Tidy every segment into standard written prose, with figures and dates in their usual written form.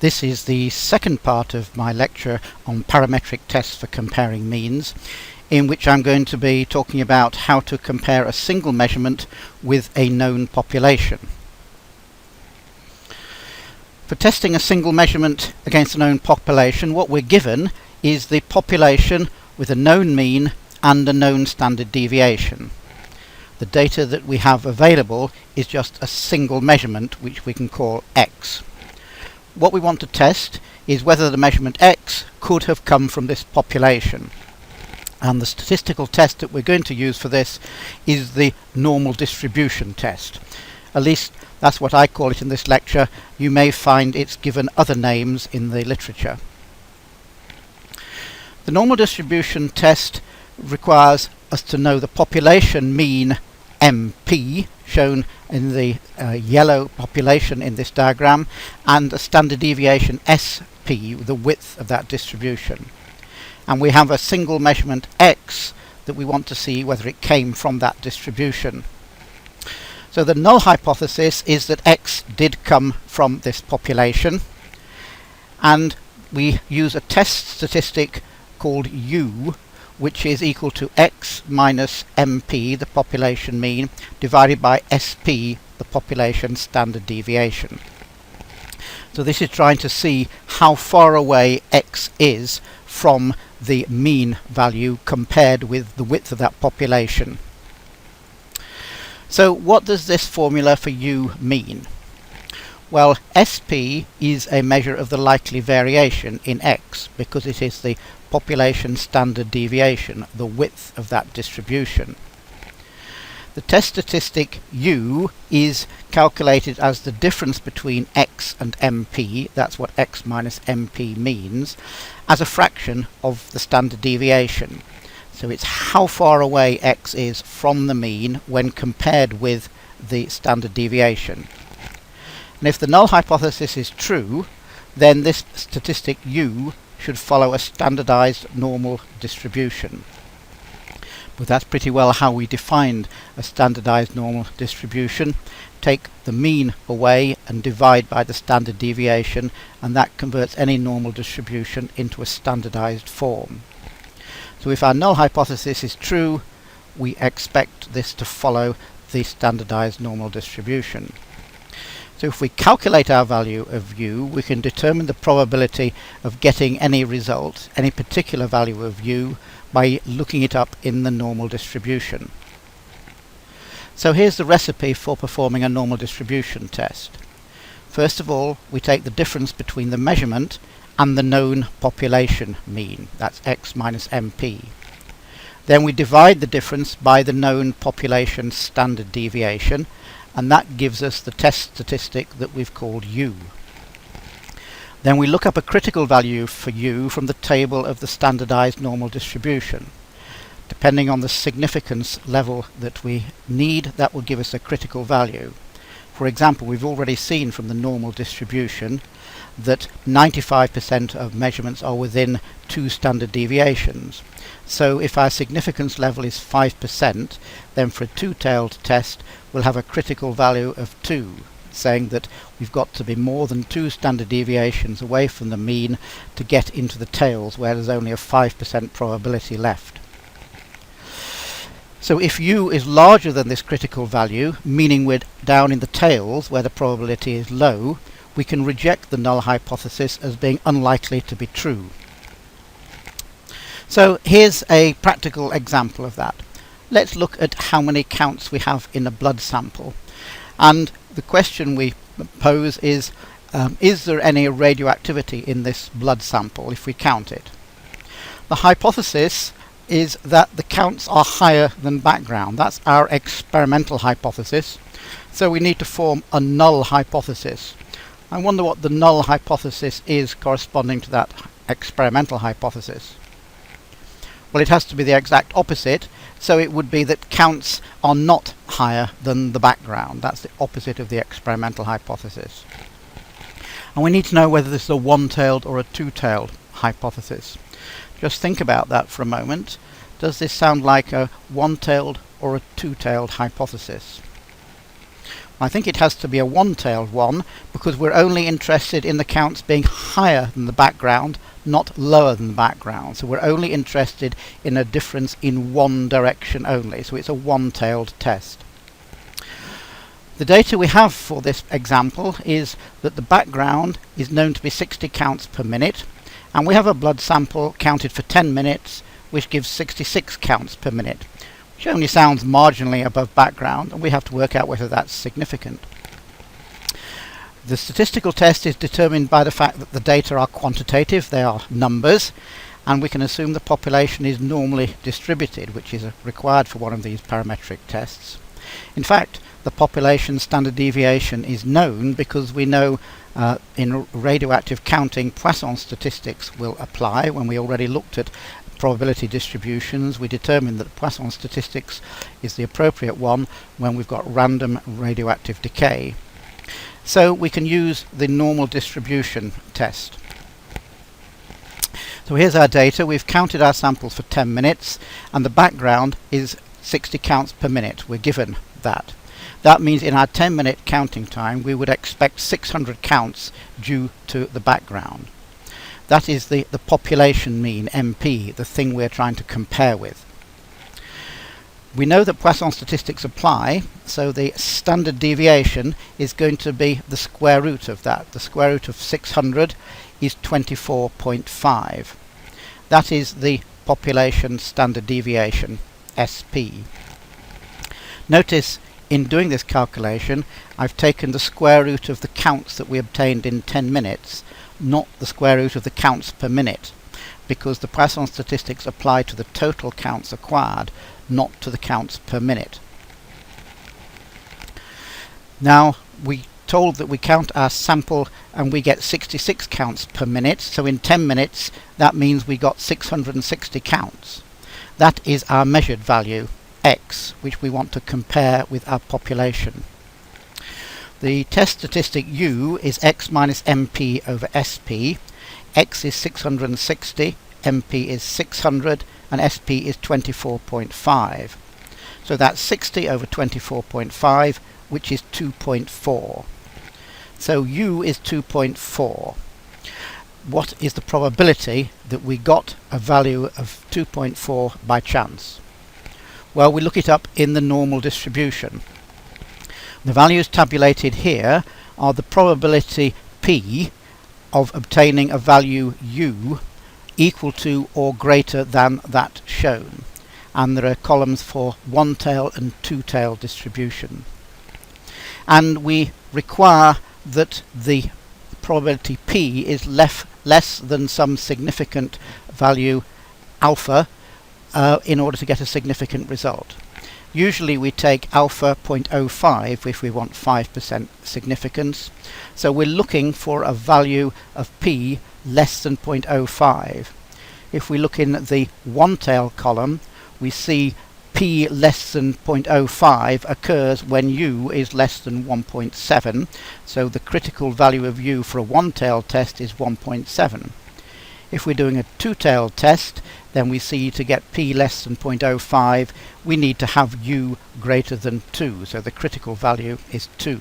This is the second part of my lecture on parametric tests for comparing means, in which I'm going to be talking about how to compare a single measurement with a known population. For testing a single measurement against a known population, what we're given is the population with a known mean and a known standard deviation. The data that we have available is just a single measurement, which we can call x. What we want to test is whether the measurement x could have come from this population. And the statistical test that we're going to use for this is the normal distribution test. At least that's what I call it in this lecture. You may find it's given other names in the literature. The normal distribution test requires us to know the population mean MP, shown in the yellow population in this diagram, and a standard deviation SP, the width of that distribution. And we have a single measurement x that we want to see whether it came from that distribution. So the null hypothesis is that x did come from this population, and we use a test statistic called U, which is equal to x minus MP, the population mean, divided by SP, the population standard deviation. So this is trying to see how far away x is from the mean value compared with the width of that population. So what does this formula for U mean? Well, SP is a measure of the likely variation in x, because it is the population standard deviation, the width of that distribution. The test statistic U is calculated as the difference between x and MP, that's what x minus MP means, as a fraction of the standard deviation. So it's how far away x is from the mean when compared with the standard deviation. And if the null hypothesis is true, then this statistic U should follow a standardized normal distribution. But that's pretty well how we defined a standardized normal distribution. Take the mean away and divide by the standard deviation, and that converts any normal distribution into a standardized form. So if our null hypothesis is true, we expect this to follow the standardized normal distribution. So if we calculate our value of U, we can determine the probability of getting any result, any particular value of U, by looking it up in the normal distribution. So here's the recipe for performing a normal distribution test. First of all, we take the difference between the measurement and the known population mean, that's x minus MP. Then we divide the difference by the known population standard deviation, and that gives us the test statistic that we've called U. Then we look up a critical value for U from the table of the standardized normal distribution. Depending on the significance level that we need, that will give us a critical value. For example, we've already seen from the normal distribution that 95% of measurements are within 2 standard deviations. So if our significance level is 5%, then for a two-tailed test we'll have a critical value of 2, saying that we've got to be more than 2 standard deviations away from the mean to get into the tails, where there's only a 5% probability left. So if U is larger than this critical value, meaning we're down in the tails where the probability is low, we can reject the null hypothesis as being unlikely to be true. So here's a practical example of that. Let's look at how many counts we have in a blood sample. And the question we pose is there any radioactivity in this blood sample if we count it? The hypothesis is that the counts are higher than background. That's our experimental hypothesis. So we need to form a null hypothesis. I wonder what the null hypothesis is corresponding to that experimental hypothesis. Well, it has to be the exact opposite, so it would be that counts are not higher than the background. That's the opposite of the experimental hypothesis. And we need to know whether this is a one-tailed or a two-tailed hypothesis. Just think about that for a moment. Does this sound like a one-tailed or a two-tailed hypothesis? I think it has to be a one-tailed one because we're only interested in the counts being higher than the background, not lower than the background. So we're only interested in a difference in one direction only. So it's a one-tailed test. The data we have for this example is that the background is known to be 60 counts per minute, and we have a blood sample counted for 10 minutes which gives 66 counts per minute, which only sounds marginally above background, and we have to work out whether that's significant. The statistical test is determined by the fact that the data are quantitative, they are numbers, and we can assume the population is normally distributed, which is required for one of these parametric tests. In fact, the population standard deviation is known because we know in radioactive counting Poisson statistics will apply. When we already looked at probability distributions, we determined that Poisson statistics is the appropriate one when we've got random radioactive decay. So we can use the normal distribution test. So here's our data. We've counted our samples for 10 minutes and the background is 60 counts per minute. We're given that. That means in our 10-minute counting time we would expect 600 counts due to the background. That is the population mean, MP, the thing we're trying to compare with. We know that Poisson statistics apply, so the standard deviation is going to be the square root of that. The square root of 600 is 24.5. That is the population standard deviation, SP. Notice in doing this calculation I've taken the square root of the counts that we obtained in 10 minutes, not the square root of the counts per minute, because the Poisson statistics apply to the total counts acquired, not to the counts per minute. Now we told that we count our sample and we get 66 counts per minute, so in 10 minutes that means we got 660 counts. That is our measured value, X, which we want to compare with our population. The test statistic U is X minus MP over SP. X is 660, MP is 600, and SP is 24.5. So that's 60 over 24.5, which is 2.4. So U is 2.4. What is the probability that we got a value of 2.4 by chance? Well, we look it up in the normal distribution. The values tabulated here are the probability P of obtaining a value U equal to or greater than that shown. And there are columns for one-tail and two-tail distribution. And we require that the probability P is less than some significant value alpha in order to get a significant result. Usually we take alpha 0.05 if we want 5% significance. So we're looking for a value of P less than 0.05. If we look in the one-tail column, we see P less than 0.05 occurs when U is less than 1.7. So the critical value of U for a one-tail test is 1.7. If we're doing a two-tailed test, then we see to get P less than 0.05 we need to have U greater than 2, so the critical value is 2.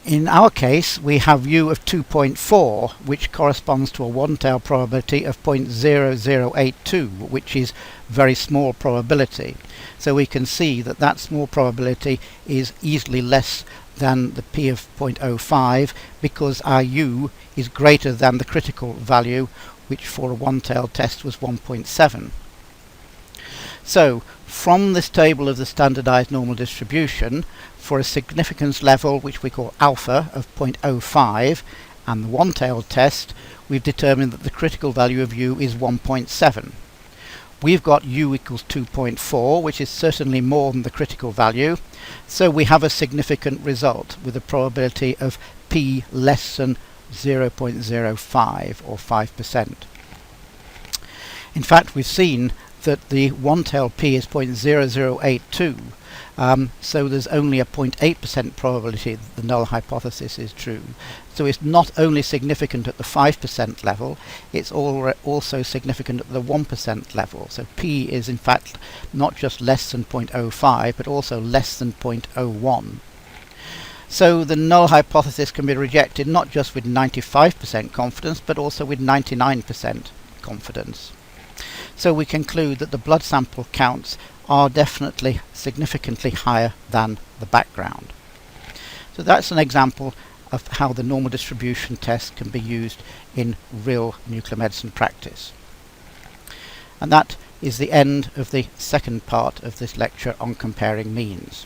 In our case we have U of 2.4, which corresponds to a one-tail probability of 0.0082, which is very small probability. So we can see that that small probability is easily less than the P of 0.05 because our U is greater than the critical value, which for a one-tail test was 1.7. So from this table of the standardized normal distribution, for a significance level which we call alpha of 0.05 and the one-tailed test, we've determined that the critical value of U is 1.7. We've got U equals 2.4, which is certainly more than the critical value, so we have a significant result with a probability of P less than 0.05 or 5%. In fact, we've seen that the one-tailed p is 0.0082, so there's only a 0.8% probability that the null hypothesis is true. So it's not only significant at the 5% level, it's also significant at the 1% level. So p is in fact not just less than 0.05, but also less than 0.01. So the null hypothesis can be rejected not just with 95% confidence, but also with 99% confidence. So we conclude that the blood sample counts are definitely significantly higher than the background. So that's an example of how the normal distribution test can be used in real nuclear medicine practice. And that is the end of the second part of this lecture on comparing means.